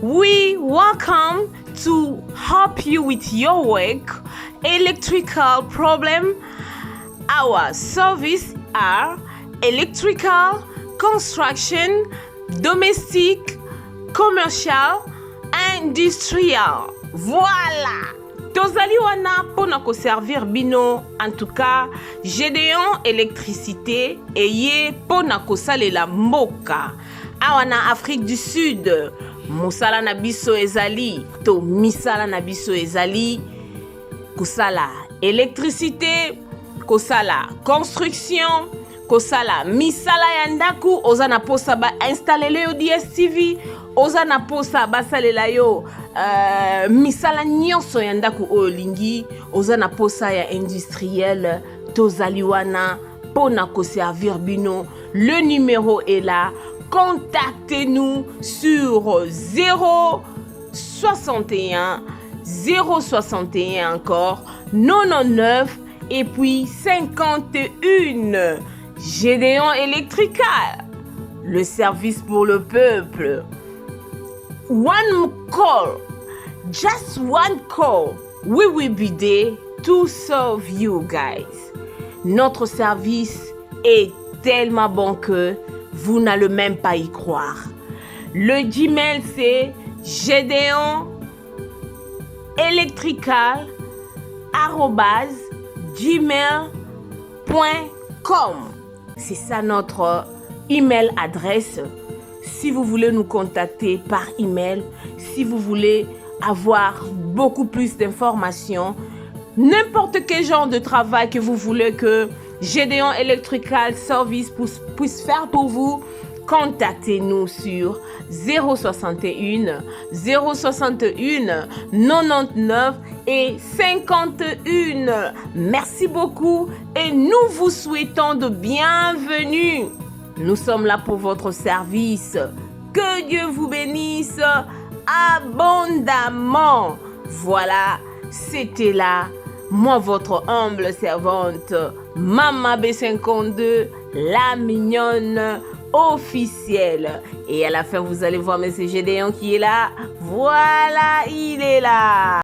We welcome to help you with your work, electrical problem. Our service are electrical, construction, domestic, commercial, industrial. Voilà! Tozali wana pona ko servir bino. En tout cas, Gédéon électricité eye pona ko salela mboka. Awana Afrique du Sud. Mosala na biso ezali to misala na biso ezali kosala électricité, kosala construction, kosala misala ya ndaku, oza na posa ba installele yo DSTV, oza na posa basalela yo misala nyonso ya ndaku oyo lingi, oza na posa ya industriel, tozali wana pona ko servir bino. Le numéro est là. Contactez-nous sur 061 061 encore 99 et puis 51. Gédéon Electrical, le service pour le peuple. One call, just one call, we will be there to serve you guys. Notre service est tellement bon que vous n'allez même pas y croire. Le Gmail c'est gédéon-electrical@gmail.com. C'est ça notre email adresse. Si vous voulez nous contacter par email, si vous voulez avoir beaucoup plus d'informations, n'importe quel genre de travail que vous voulez que Gédéon Electrical Service puisse faire pour vous, contactez-nous sur 061 061 99 et 51. Merci beaucoup et nous vous souhaitons de bienvenue. Nous sommes là pour votre service. Que Dieu vous bénisse abondamment. Voilà, c'était là, moi votre humble servante, Mama B52, la mignonne officielle. Et à la fin, vous allez voir M. Gédéon qui est là. Voilà, il est là.